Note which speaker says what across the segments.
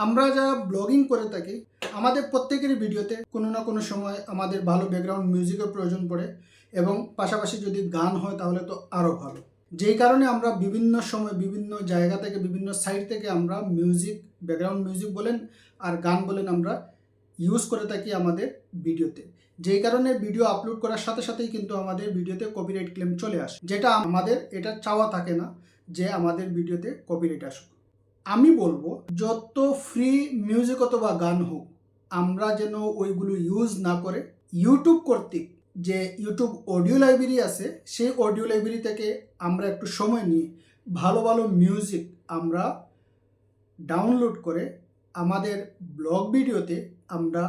Speaker 1: আমরা যারা ব্লগিং করে থাকি আমাদের প্রত্যেকেরই ভিডিওতে কোনো না কোনো সময় আমাদের ভালো ব্যাকগ্রাউন্ড মিউজিকের প্রয়োজন পড়ে এবং পাশাপাশি যদি গান হয় তাহলে তো আরও ভালো। যেই কারণে আমরা বিভিন্ন সময় বিভিন্ন জায়গা থেকে বিভিন্ন সাইট থেকে আমরা মিউজিক, ব্যাকগ্রাউন্ড মিউজিক বলেন আর গান বলেন, আমরা ইউজ করে থাকি আমাদের ভিডিওতে। যেই কারণে ভিডিও আপলোড করার সাথে সাথেই কিন্তু আমাদের ভিডিওতে কপিরাইট ক্লেম চলে আসে, যেটা আমাদের এটা চাওয়া থাকে না যে আমাদের ভিডিওতে কপিরাইট আসুক। আমি বলবো যত ফ্রি মিউজিক অথবা গান হোক আমরা যেন ওইগুলো ইউজ না করে ইউটিউব কর্তৃক যে ইউটিউব অডিও লাইব্রেরি আছে সেই অডিও লাইব্রেরি থেকে আমরা একটু সময় নিয়ে ভালো ভালো মিউজিক আমরা ডাউনলোড করে আমাদের ব্লগ ভিডিওতে আমরা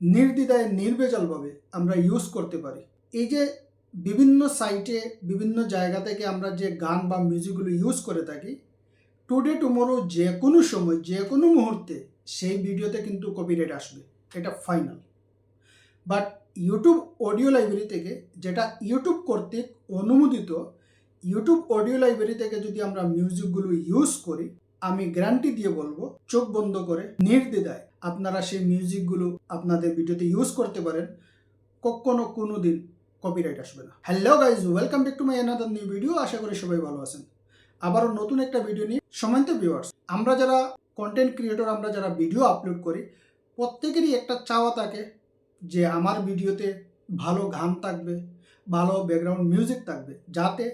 Speaker 1: নির্দ্বিধায় নির্ভেজালভাবে আমরা ইউজ করতে পারি। এই যে বিভিন্ন সাইটে বিভিন্ন জায়গা থেকে আমরা যে গান বা মিউজিকগুলো ইউজ করে থাকি, টুডে টুমোরো যে কোনো সময় যে কোনো মুহূর্তে সেই ভিডিওতে কিন্তু কপিরাইট আসবে, এটা final. But YouTube audio library থেকে, যেটা ইউটিউব কর্তৃক অনুমোদিত, ইউটিউব অডিও লাইব্রেরি থেকে যদি আমরা মিউজিকগুলো ইউজ করি, আমি গ্যারান্টি দিয়ে বলবো চোখ বন্ধ করে নির্দ্বিধায় আপনারা সেই মিউজিকগুলো আপনাদের ভিডিওতে ইউজ করতে পারেন, কখনো কোনো দিন কপিরাইট আসবে না। Hello guys, welcome back to my another new video. আশা করি সবাই ভালো আছেন। আবারও নতুন একটা ভিডিও নিয়ে সম্মানিত ভিউয়ার্স, আমরা যারা কন্টেন্ট ক্রিয়েটর, আমরা যারা ভিডিও আপলোড করি, প্রত্যেকেরই একটা চাওয়া থাকে যে আমার ভিডিওতে ভালো গান থাকবে, ভালো ব্যাকগ্রাউন্ড মিউজিক থাকবে, যাতে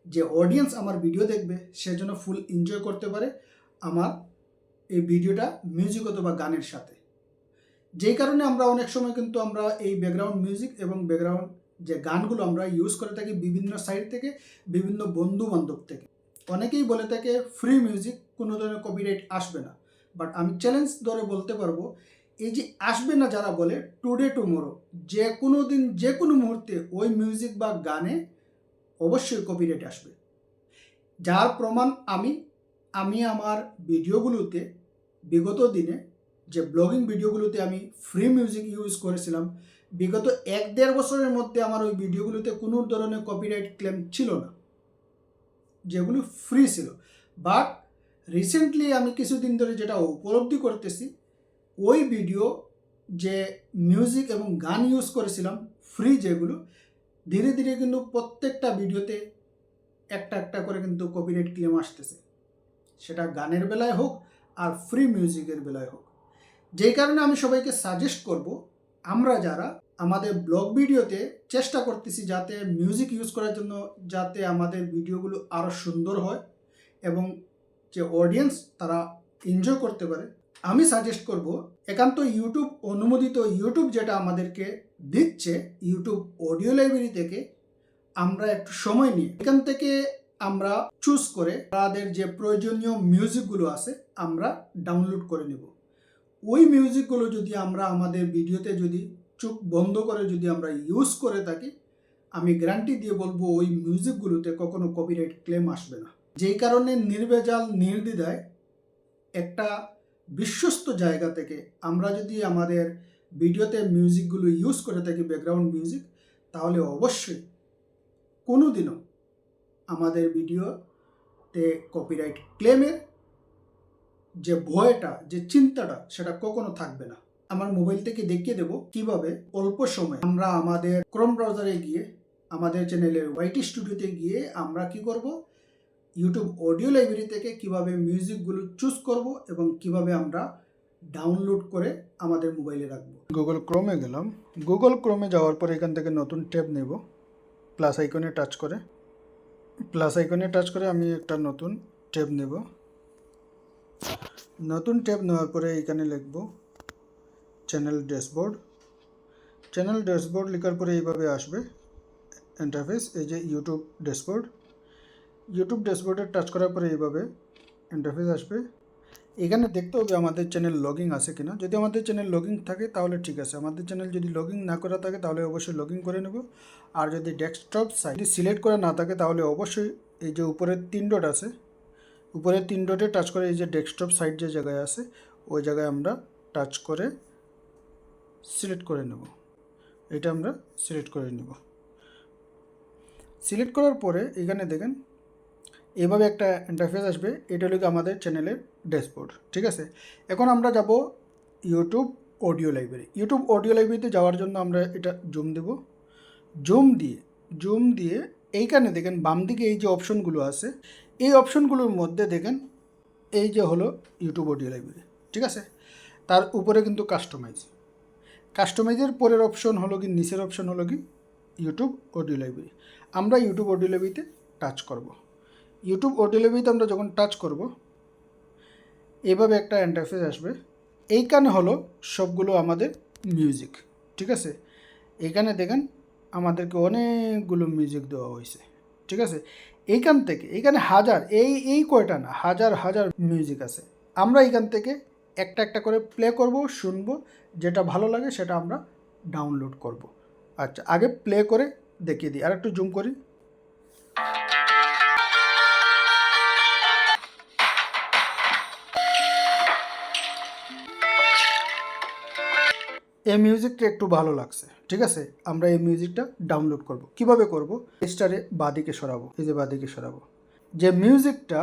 Speaker 1: যে অডিয়েন্স আমার ভিডিও দেখবে সে যেন ফুল এনজয় করতে পারে আমার এই ভিডিওটা মিউজিক অথবা গানের সাথে। যেই কারণে আমরা অনেক সময় কিন্তু আমরা এই ব্যাকগ্রাউন্ড মিউজিক এবং ব্যাকগ্রাউন্ড যে গানগুলো আমরা ইউজ করে থাকি বিভিন্ন সাইট থেকে, বিভিন্ন বন্ধু বান্ধব থেকে। অনেকেই বলে থাকে ফ্রি মিউজিক কোনো ধরনের কপিরাইট আসবে না, বাট আমি চ্যালেঞ্জ ধরে বলতে পারবো এই যে আসবে না যারা বলে, টুডে টুমোরো যে কোনো দিন যে কোনো মুহূর্তে ওই মিউজিক বা গানে অবশ্যই কপিরাইট আসবে। যার প্রমাণ আমি আমার ভিডিওগুলোতে বিগত দিনে যে ব্লগিং ভিডিওগুলোতে আমি ফ্রি মিউজিক ইউজ করেছিলাম, বিগত 1-1.5 বছরের মধ্যে আমার ওই ভিডিওগুলোতে কোনো ধরনের কপিরাইট ক্লেম ছিল না, যেগুলো ফ্রি ছিল। বাট রিসেন্টলি আমি কিছুদিন ধরে যেটা উপলব্ধি করতেছি, ওই ভিডিও যে মিউজিক এবং গান ইউজ করেছিলাম ফ্রি, যেগুলো ধীরে ধীরে কিন্তু প্রত্যেকটা ভিডিওতে একটা একটা করে কিন্তু কপিরাইট ক্লেম আসতেছে, সেটা গানের বেলায় হোক আর ফ্রি মিউজিকের বেলায় হোক। যেই কারণে আমি সবাইকে সাজেস্ট করব, আমরা যারা আমাদের ব্লগ ভিডিওতে চেষ্টা করতেছি যাতে মিউজিক ইউজ করার জন্য, যাতে আমাদের ভিডিওগুলো আরও সুন্দর হয় এবং যে অডিয়েন্স তারা এনজয় করতে পারে, আমি সাজেস্ট করব একান্ত ইউটিউব অনুমোদিত, ইউটিউব যেটা আমাদেরকে দিচ্ছে ইউটিউব অডিও লাইব্রেরি থেকে আমরা একটু সময় নিয়ে এখান থেকে আমরা চুজ করে তাদের যে প্রয়োজনীয় মিউজিকগুলো আছে আমরা ডাউনলোড করে নেব। ওই মিউজিকগুলো যদি আমরা আমাদের ভিডিওতে যদি চোখ বন্ধ করে যদি আমরা ইউজ করে থাকি, আমি গ্যারান্টি দিয়ে বলবো ওই মিউজিকগুলোতে কখনো কপিরাইট ক্লেম আসবে না। যেই কারণে নির্ভেজাল নির্দ্বিধায় একটা বিশ্বস্ত জায়গা থেকে আমরা যদি আমাদের ভিডিওতে মিউজিকগুলো ইউজ করে থাকি, ব্যাকগ্রাউন্ড মিউজিক, তাহলে অবশ্যই কোনো দিনও আমাদের ভিডিওতে কপিরাইট ক্লেমের যে ভয়টা, যে চিন্তাটা, সেটা কখনো থাকবে না। আমার মোবাইল থেকে দেখিয়ে দেব কিভাবে অল্প সময় আমরা আমাদের ক্রোম ব্রাউজারে গিয়ে আমাদের চ্যানেলের ওয়াইটি স্টুডিওতে গিয়ে আমরা কি করব, ইউটিউব অডিও লাইব্রেরি থেকে কিভাবে মিউজিকগুলো চুজ করব এবং কিভাবে আমরা ডাউনলোড করে আমাদের মোবাইলে রাখবো। গুগল ক্রোমে গেলাম। গুগল ক্রোমে যাওয়ার পরে এখান থেকে নতুন ট্যাব নেব, প্লাস আইকনে টাচ করে। প্লাস আইকনে টাচ করে আমি একটা নতুন ট্যাব নেব। নতুন ট্যাব নেওয়ার পরে এখানে লিখব চ্যানেল ড্যাশবোর্ড। চ্যানেল ড্যাশবোর্ড লেখার পরে এইভাবে আসবে ইন্টারফেস, এই যে ইউটিউব ড্যাশবোর্ড। ইউটিউব ড্যাশবোর্ডে টাচ করার পরে এইভাবে ইন্টারফেস আসবে। এখানে দেখতে হবে আমাদের চ্যানেল লগইন আছে কিনা। যদি আমাদের চ্যানেল লগইন থাকে তাহলে ঠিক আছে, আমাদের চ্যানেল যদি লগইন না করা থাকে তাহলে অবশ্যই লগইন করে নেব। আর যদি ডেস্কটপ সাইট যদি সিলেক্ট করা না থাকে তাহলে অবশ্যই এই যে উপরের 3 ডট আছে, উপরের 3 ডটে টাচ করে এই যে ডেস্কটপ সাইট যে জায়গায় আছে ওই জায়গায় আমরা টাচ করে সিলেক্ট করে নেব। এটা আমরা সিলেক্ট করে নেব। সিলেক্ট করার পরে এখানে দেখেন এভাবে একটা ইন্টারফেস আসবে। এটা হলো আমাদের চ্যানেলের ড্যাশবোর্ড। ঠিক আছে, এখন আমরা যাব YouTube audio library. YouTube audio লাইব্রেরিতে যাওয়ার জন্য আমরা এটা জুম দেব। জুম দিয়ে এইখানে দেখেন বাম দিকে এই যে অপশনগুলো আছে, এই অপশনগুলোর মধ্যে দেখেন এই যে হলো ইউটিউব অডিও লাইব্রেরি। ঠিক আছে, তার উপরে কিন্তু কাস্টমাইজের পরের অপশন হলো কি, নিচের অপশন হলো কি ইউটিউব অডিও লাইব্রেরি। আমরা ইউটিউব অডিও লাইব্রেরিতে টাচ করব। ইউটিউব অডিও লাইব্রেরিতে আমরা যখন টাচ করব, এভাবে একটা ইন্টারফেস আসবে। এইখানে হলো সবগুলো আমাদের মিউজিক। ঠিক আছে, এইখানে দেখেন আমাদেরকে অনেকগুলো মিউজিক দেওয়া হয়েছে। ঠিক আছে, এইখান থেকে এইখানে এই কয়টা না, হাজার মিউজিক আছে। আমরা এইখান থেকে একটা একটা করে প্লে করব, শুনবো, যেটা ভালো লাগে সেটা আমরা ডাউনলোড করব। আচ্ছা, আগে প্লে করে দেখিয়ে দিই, আর একটু জুম করি। এই মিউজিকটা একটু ভালো লাগছে। ঠিক আছে, আমরা এই মিউজিকটা ডাউনলোড করব। কিভাবে করব? স্টারে বাদিকে সরাবো, এই যে বাদিকে সরাবো। যে মিউজিকটা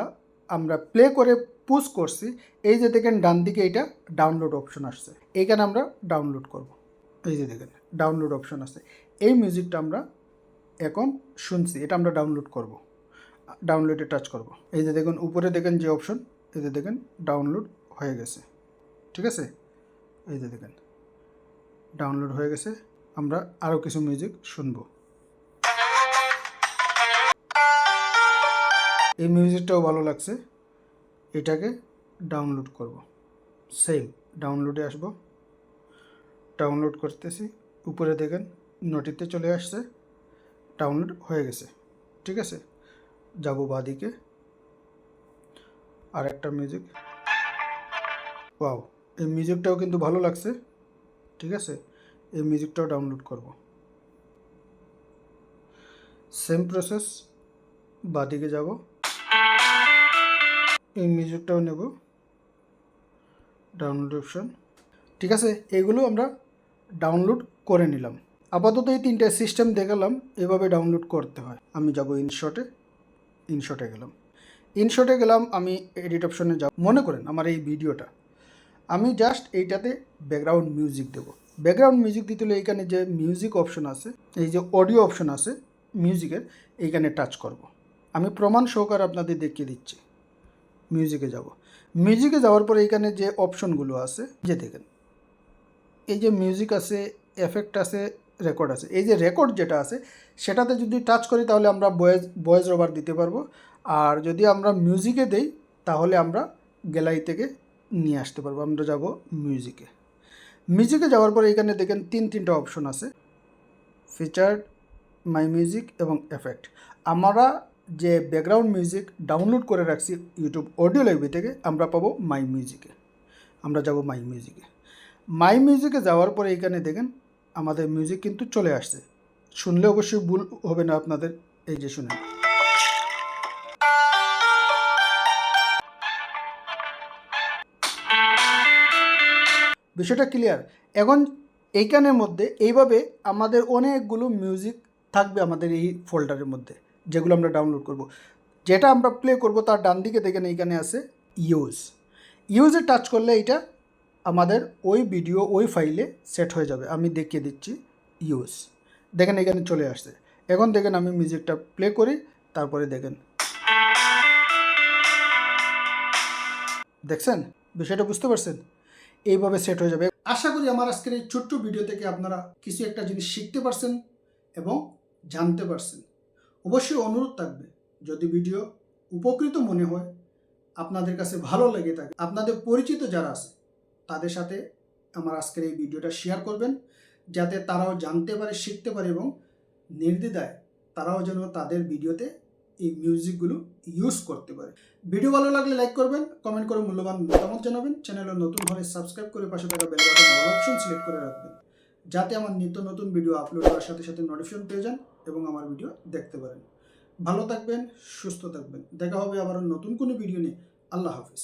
Speaker 1: আমরা প্লে করে পুশ করছি, এই যে দেখেন ডান দিকে এটা ডাউনলোড অপশন আসছে, এইখানে আমরা ডাউনলোড করব। এই যে দেখেন ডাউনলোড অপশন আছে, এই মিউজিকটা আমরা এখন শুনছি, এটা আমরা ডাউনলোড করব। ডাউনলোডে টাচ করব। এই যে দেখুন উপরে দেখেন যে অপশন, এই যে দেখেন ডাউনলোড হয়ে গেছে। ঠিক আছে, এই যে দেখেন ডাউনলোড হয়ে গেছে। আমরা আরও কিছু মিউজিক শুনবো। এই মিউজিকটাও ভালো লাগছে, এটাকে ডাউনলোড করব। সেম ডাউনলোডে আসব, ডাউনলোড করতেছি। উপরে দেখেন নোটিতে চলে আসছে, ডাউনলোড হয়ে গেছে। ঠিক আছে, যাব বাদিকে, আর একটা মিউজিক। ওয়াও, এই মিউজিকটাও কিন্তু ভালো লাগছে। ঠিক আছে, এই মিউজিকটাও ডাউনলোড করব। সেম প্রসেস, বাদিকে যাব, এই মিউজিকটাও নেব, ডাউনলোড অপশন। ঠিক আছে, এগুলো আমরা ডাউনলোড করে নিলাম। আপাতত এই তিনটে সিস্টেম দেখালাম, এভাবে ডাউনলোড করতে হয়। আমি যাব ইনশটে গেলাম। আমি এডিট অপশনে যাব। মনে করেন আমার এই ভিডিওটা, আমি জাস্ট এইটাতে ব্যাকগ্রাউন্ড মিউজিক দেবো। ব্যাকগ্রাউন্ড মিউজিক দিতে হলে এইখানে যে মিউজিক অপশন আছে, এই যে অডিও অপশন আছে মিউজিকের, এইখানে টাচ করব। আমি প্রমাণ সহকারে আপনাদের দেখিয়ে দিচ্ছি। মিউজিকে যাওয়ার পরে এইখানে যে অপশনগুলো আছে, যে দেখেন এই যে মিউজিক আছে, এফেক্ট আছে, রেকর্ড আছে। এই যে রেকর্ড যেটা আছে সেটাতে যদি টাচ করি তাহলে আমরা ভয়েস ওভার দিতে পারবো। আর যদি আমরা মিউজিকে দেই তাহলে আমরা গ্যালারি থেকে নিয়ে আসতে পারবো। আমরা যাব মিউজিকে যাওয়ার পরে এখানে দেখেন তিনটা অপশন আছে, ফিচার্ড, মাই মিউজিক এবং এফেক্ট। আমরা যে ব্যাকগ্রাউন্ড মিউজিক ডাউনলোড করে রাখছি ইউটিউব অডিও লাইব্রেরি থেকে, আমরা পাবো মাই মিউজিকে। আমরা যাব মাই মিউজিকে যাওয়ার পরে এখানে দেখেন আমাদের মিউজিক কিন্তু চলে আসছে। শুনলে অবশ্যই ভুল হবে না আপনাদের। এই যে শুনেন, বিষয়টা ক্লিয়ার। এখন এইখানের মধ্যে এইভাবে আমাদের অনেকগুলো মিউজিক থাকবে আমাদের এই ফোল্ডারের মধ্যে, যেগুলো আমরা ডাউনলোড করব। যেটা আমরা প্লে করব তার ডান দিকে দেখেন এইখানে আছে ইউজে টাচ করলে এটা আমাদের ওই ভিডিও ওই ফাইলে সেট হয়ে যাবে। আমি দেখিয়ে দিচ্ছি। ইউজ দেখেন এখানে চলে আসছে। এখন দেখেন আমি মিউজিকটা প্লে করি, তারপরে দেখেন, দেখছেন বিষয়টা বুঝতে পারছেন? এইভাবে সেট হয়ে যাবে। আশা করি আমার আজকের এই ছোট্ট ভিডিও থেকে আপনারা কিছু একটা জিনিস শিখতে পারছেন এবং জানতে পারছেন। অবশ্যই অনুরোধ থাকবে, যদি ভিডিও উপকৃত মনে হয়, আপনাদের কাছে ভালো লেগে থাকে, আপনাদের পরিচিত যারা আছে তাদের সাথে আমার আজকের এই ভিডিওটা শেয়ার করবেন, যাতে তারাও জানতে পারে, শিখতে পারে এবং নির্দ্বিধায় তারাও যেন তাদের ভিডিওতে এই মিউজিকগুলো ইউজ করতে পারে। ভিডিও ভালো লাগলে লাইক করবেন, কমেন্ট করে মূল্যবান মতামত জানাবেন। চ্যানেলে নতুন হলে সাবস্ক্রাইব করে পাশে থাকা bell button all option select করে রাখবেন, যাতে আমার নিত্য নতুন ভিডিও আপলোড করার সাথে সাথে নোটিফিকেশন পেয়ে যান এবং আমার ভিডিও দেখতে পারেন। ভালো থাকবেন, সুস্থ থাকবেন। দেখা হবে আবার নতুন কোনো ভিডিও নিয়ে। আল্লাহ হাফিজ।